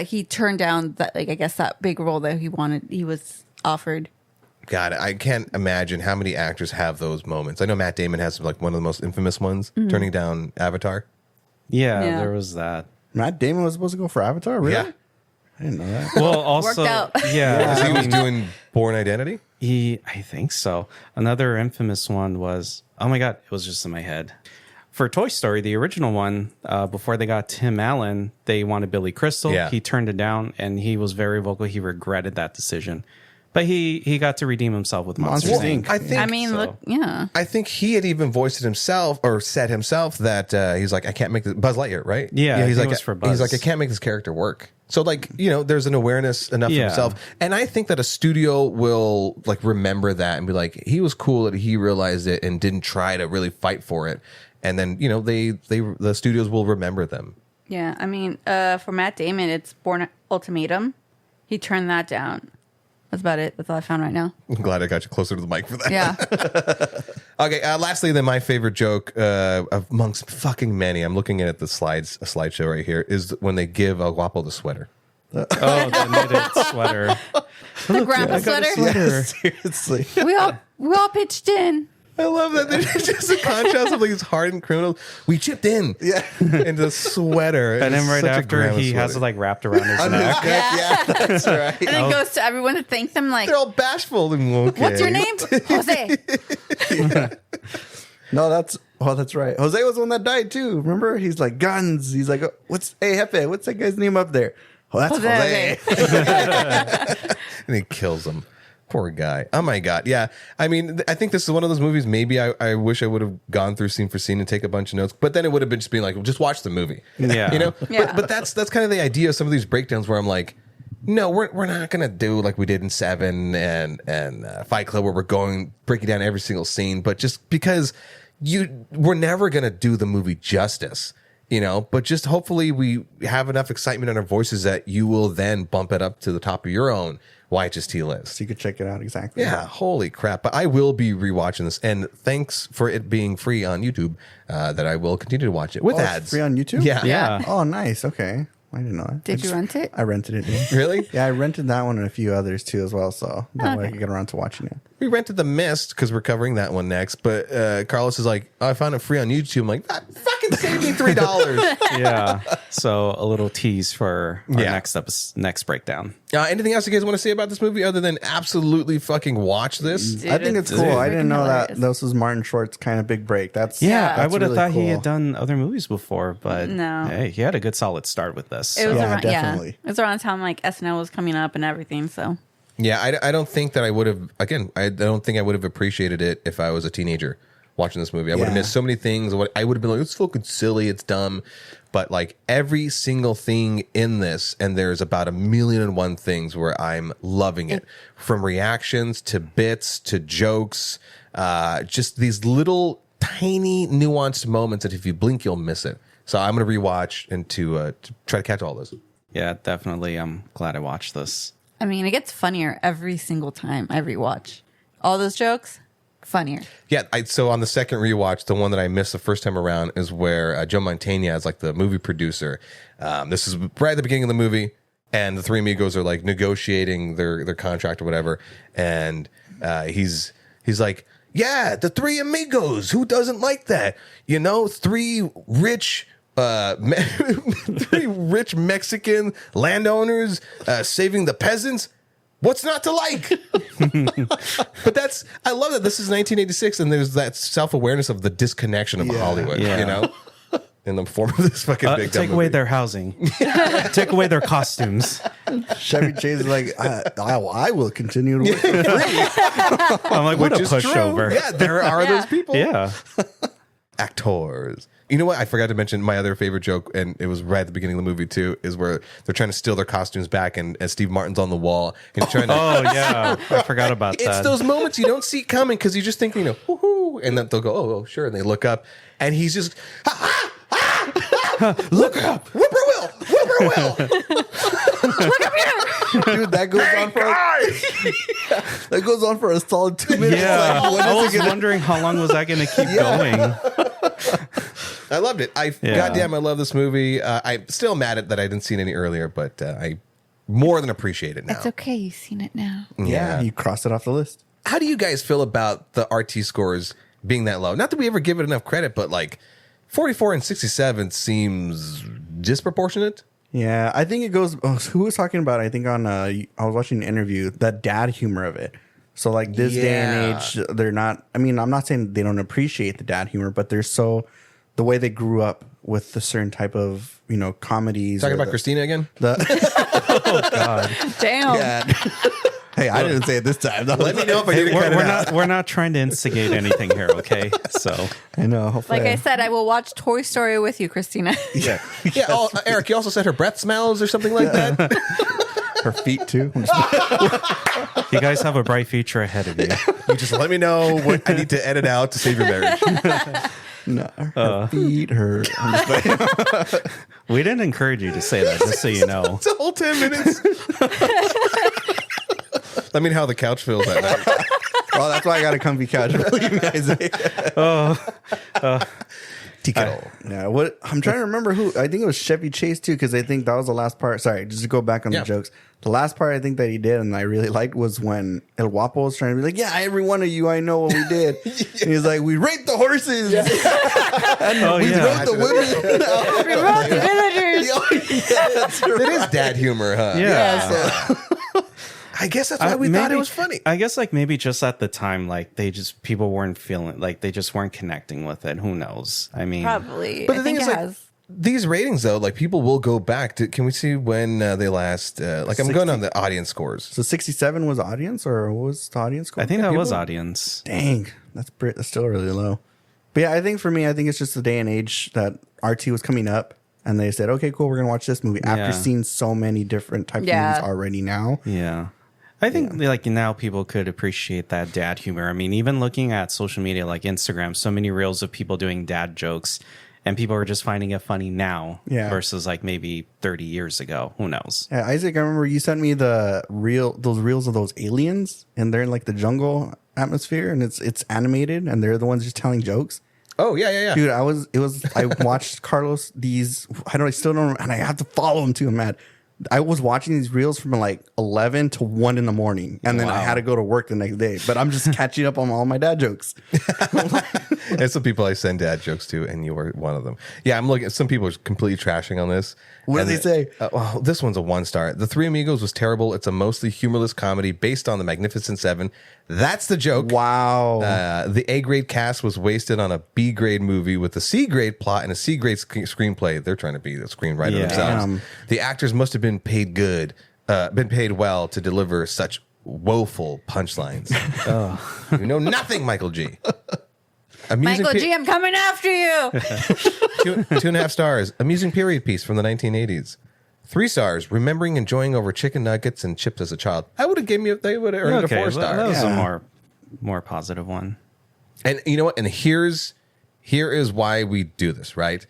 he turned down that, like, I guess that big role that he was offered. God, I can't imagine how many actors have those moments. I know Matt Damon has like one of the most infamous ones, turning down Avatar. Yeah, Yeah. there was that. Matt Damon was supposed to go for Avatar? Really? Yeah. I didn't know that. Well, also, Worked out. yeah, Because he I was mean, doing Born Identity. I think so. Another infamous one was, oh my God, it was just in my head. For Toy Story, the original one, before they got Tim Allen, they wanted Billy Crystal. Yeah. He turned it down, and he was very vocal. He regretted that decision. But he got to redeem himself with Monsters, Monsters, Inc. Inc. I think I mean, so. look, yeah. I think he had even voiced it himself, or said himself that he's like, I can't make this. Buzz Lightyear, right? Yeah, I he's think like, it was for he's Buzz. like, I can't make this character work. So like, there's an awareness enough of Yeah. himself, and I think that a studio will like remember that and be like, he was cool that he realized it and didn't try to really fight for it, and then the studios will remember them. Yeah. I mean, for Matt Damon, it's Born Ultimatum. He turned that down. That's about it. That's all I found right now. I'm glad I got you closer to the mic for that. Yeah. Okay. Lastly, then my favorite joke amongst fucking many. I'm looking at a slideshow right here. Is when they give El Guapo the sweater. Oh, the knitted sweater. The grandpa sweater. Seriously. We all pitched in. I love that. There's just a contrast of like these hardened criminals. We chipped in, in the sweater, And then It's right such a after, grandma he has it sweater. like wrapped around his neck. Yeah, that's right. And then goes to everyone to thank them like, They're all bashful. And, okay. what's your name? Jose. No, that's right. Jose was the one that died too. Remember? He's like guns. He's like, hey Jefe, what's that guy's name up there? Oh, that's Jose. And he kills him. Poor guy. Oh my God. Yeah. I mean, I think this is one of those movies. Maybe I wish I would have gone through scene for scene and take a bunch of notes, but then it would have been just being like, well, just watch the movie. Yeah. Yeah. But that's kind of the idea of some of these breakdowns where I'm like, no, we're not gonna do like we did in Seven and Fight Club, where we're breaking down every single scene, but just because we're never gonna do the movie justice. But just hopefully we have enough excitement in our voices that you will then bump it up to the top of your own YHST list. So you could check it out exactly. Yeah, holy crap. But I will be rewatching this. And thanks for it being free on YouTube, that I will continue to watch it with Oh, it's ads. free on YouTube? Yeah. Yeah. Oh, nice. Okay. I didn't know that. Did you rent it? I rented it. Yeah. Really? Yeah, I rented that one and a few others too as well. So that way I could get around to watching it. We rented The Mist because we're covering that one next. But Carlos is like, oh, I found it free on YouTube. I'm like, fucking Save me $3. Yeah. So a little tease for our Yeah. next breakdown. Anything else you guys want to say about this movie other than absolutely fucking watch this? Dude, I think it's cool. I didn't know that this was Martin Short's kind of big break. That's Yeah, I that's would have really thought he cool. had done other movies before, but No. hey, he had a good solid start with this. It was Yeah, around, definitely. It was around the time like SNL was coming up and everything. So Yeah, I don't think that I would have. Again, I don't think I would have appreciated it if I was a teenager watching this movie. I would have Yeah. missed so many things. I would have been like, it's fucking silly, it's dumb. But like every single thing in this, and there's about 1,000,001 things where I'm loving it, from reactions to bits to jokes, just these little tiny nuanced moments that if you blink, you'll miss it. So I'm gonna rewatch and to try to catch all this. Yeah, definitely. I'm glad I watched this. I mean, it gets funnier every single time I rewatch. All those jokes, funnier. Yeah, so on the second rewatch, the one that I missed the first time around is where Joe Mantegna is like the movie producer. This is right at the beginning of the movie, and the Three Amigos are like negotiating their contract or whatever, and he's like, yeah, the Three Amigos. Who doesn't like that? You know, three rich Mexican landowners saving the peasants. What's not to like? But I love that this is 1986 and there's that self-awareness of the disconnection of Hollywood, Yeah. you know, in the form of this fucking big Take dumb away movie. their housing. Take away their costumes. Chevy Chase is like, I will continue to work for free. I'm like, what Which a is true. pushover. Yeah, there are Yeah. those people. Yeah. Actors. You know what? I forgot to mention my other favorite joke, and it was right at the beginning of the movie too, is where they're trying to steal their costumes back, and Steve Martin's on the wall and he's trying to. Oh, yeah. I forgot about It's that. those moments you don't see coming because you just think, you know, woohoo, and then they'll go, oh, sure, and they look up, and he's just, look up, whippoorwill. Dude, that goes on for that goes on for a solid 2 minutes. Yeah. Like, when I is was it gonna- wondering how long was I going to keep going. I loved it. Goddamn, I love this movie. I'm still mad at that I didn't see it any earlier, but I more than appreciate it now. It's okay. You've seen it now. Yeah, you crossed it off the list. How do you guys feel about the RT scores being that low? Not that we ever give it enough credit, but like 44 and 67 seems disproportionate. Yeah, I think it goes. Who was talking about it? I think on I was watching an interview, the dad humor of it. So like this day and age, they're not. I mean, I'm not saying they don't appreciate the dad humor, but they're so the way they grew up with a certain type of comedies. Talking or about Christina again? Damn. Yeah. Hey, I didn't say it this time. Let me know if I need to cut it out. We're not trying to instigate anything here, okay? So I know. Hopefully Like I said, I will watch Toy Story with you, Christina. Yeah. Yeah. Oh, Eric, you also said her breath smells or something like that? her feet too. you guys have a bright future ahead of you. You just let me know what I need to edit out to save your marriage. No, her feet. I'm just playing. We didn't encourage you to say that, just so you know. It's a whole 10 minutes. I mean, how the couch feels that night. Well, that's why I got a comfy couch. You guys. Tico. Yeah, what I'm trying to remember who I think it was Chevy Chase too, because I think that was the last part. Sorry, just to go back on Yeah. the jokes. The last part I think that he did and I really liked was when El Guapo was trying to be like, yeah, every one of you, I know what we did. And he's like, we raped the horses. Oh, We yeah. raped the women. We wrote the villagers. Yeah, that's right. It is dad humor, huh? Yeah. I guess that's why we thought it was funny. I guess like maybe just at the time, like people weren't feeling like they just weren't connecting with it. Who knows? I mean, Probably. But I the thing think is, it like, has. these ratings, though, like people will go back to. Can we see when they last? Like I'm going on the audience scores. So 67 was audience, or what was the audience score? I think that People- was audience. Dang, that's still really low. But yeah, I think for me, I think it's just the day and age that RT was coming up, and they said, "Okay, cool, we're gonna watch this movie." After Yeah. seeing so many different types Yeah. of movies already now, Yeah. I think like now people could appreciate that dad humor. I mean, even looking at social media like Instagram, so many reels of people doing dad jokes and people are just finding it funny now Yeah. versus like maybe 30 years ago. Who knows? yeah, Isaac, I remember you sent me those reels of those aliens, and they're in like the jungle atmosphere, and it's animated, and they're the ones just telling jokes. Oh yeah. Dude, I watched Carlos I still don't, and I have to follow him too. I'm mad. I was watching these reels from like 11 to 1 in the morning, and then I had to go to work the next day. But I'm just catching up on all my dad jokes. And some people I send dad jokes to, and you were one of them. Yeah, I'm looking. Some people are completely trashing on this. What did they say? Well, this one's a 1-star. The Three Amigos was terrible. It's a mostly humorless comedy based on the Magnificent Seven. That's the joke. Wow. The A-grade cast was wasted on a B-grade movie with a C-grade plot and a C-grade screenplay. They're trying to be the screenwriter themselves. The actors must have been paid well to deliver such woeful punchlines. You know nothing, Michael G. Michael G, I'm coming after you. 2.5 stars. Amusing period piece from the 1980s. 3 stars. Remembering enjoying over chicken nuggets and chips as a child. I would have given you. They would have earned a 4 star. That was a more positive one. And you know what? And here is why we do this, right?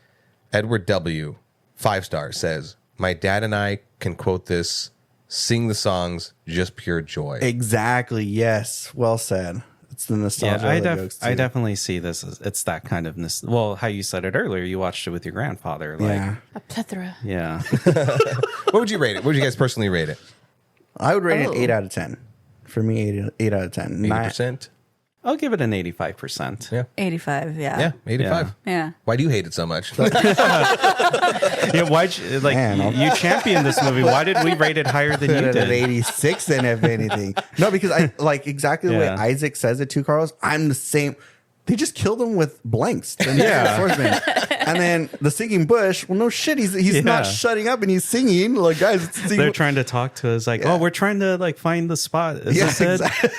Edward W. 5 stars says, "My dad and I can quote this, sing the songs, just pure joy." Exactly. Yes. Well said. It's the nostalgia. I definitely see this as it's that kind of well, how you said it earlier. You watched it with your grandfather. Like, Yeah. A plethora. yeah. What would you rate it? What would you guys personally rate it? I would rate it Oh. 8 out of 10. For me, 8 out of 10. 80%? I'll give it an 85%. Yeah. 85, Yeah, yeah. 85. Yeah. Why do you hate it so much? Yeah, why'd you, like Man. you championed this movie? Why did we rate it higher than you At an did? 86 then, if anything. No, because I like exactly the way Yeah. Isaac says it too, Carlos. I'm the same. They just killed him with blanks. Yeah. Swordsman. And then the singing bush. Well, no shit. He's not shutting up and he's singing. Like, guys, it's singing. They're trying to talk to us like, oh, we're trying to like find the spot. Is Yeah, this it?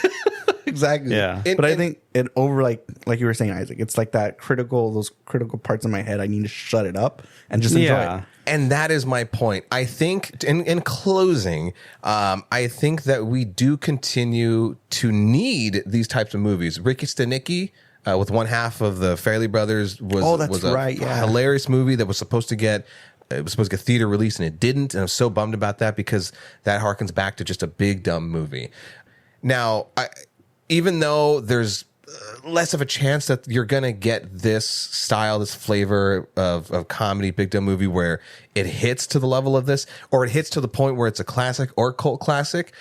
exactly. Yeah. But I think it over like you were saying, Isaac, it's like those critical parts in my head. I need to shut it up and just enjoy Yeah. it. And that is my point. I think, in closing, I think that we do continue to need these types of movies. Ricky Stenicki, with one half of the Farrelly Brothers, was a right, yeah. hilarious movie that was supposed to get theater release, and it didn't. And I'm so bummed about that because that harkens back to just a big dumb movie. Now, even though there's less of a chance that you're gonna get this style, this flavor of comedy, big dumb movie where it hits to the level of this, or it hits to the point where it's a classic or cult classic,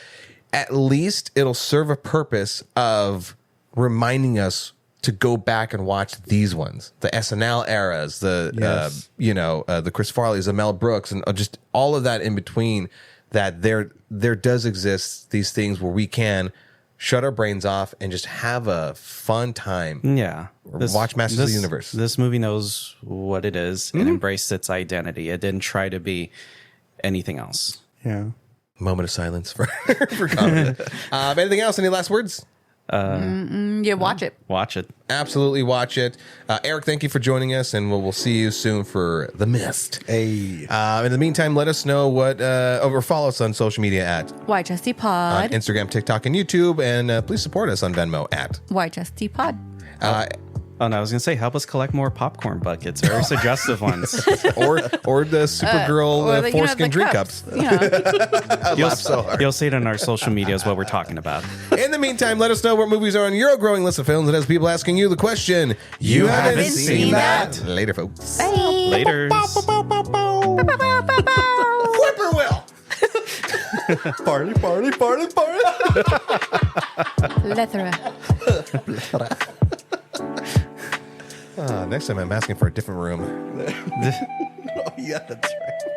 at least it'll serve a purpose of reminding us to go back and watch these ones, the SNL eras, Yes. the Chris Farley's, the Mel Brooks, and just all of that in between. That there does exist these things where we can shut our brains off and just have a fun time. Yeah. Watch Masters of the Universe. This movie knows what it is and embraced its identity. It didn't try to be anything else. Yeah. Moment of silence for comedy. Anything else? Any last words? Yeah, watch it. Watch it. Absolutely watch it. Eric, thank you for joining us, and we'll see you soon for The Mist. Hey. In the meantime, let us know or follow us on social media at YHST on Pod. Instagram, TikTok, and YouTube, and please support us on Venmo at YHST Pod. Oh, no, I was going to say, help us collect more popcorn buckets, very suggestive ones. or the Supergirl foreskin drink cups. You know, You'll, laugh so hard. you'll see it on our social medias what we're talking about. In the meantime, let us know what movies are on your growing list of films that has people asking you the question. You haven't seen that? Later, folks. bye. Later. Whippoorwill. Party. Plethora. Next time I'm asking for a different room. Oh, yeah, that's right.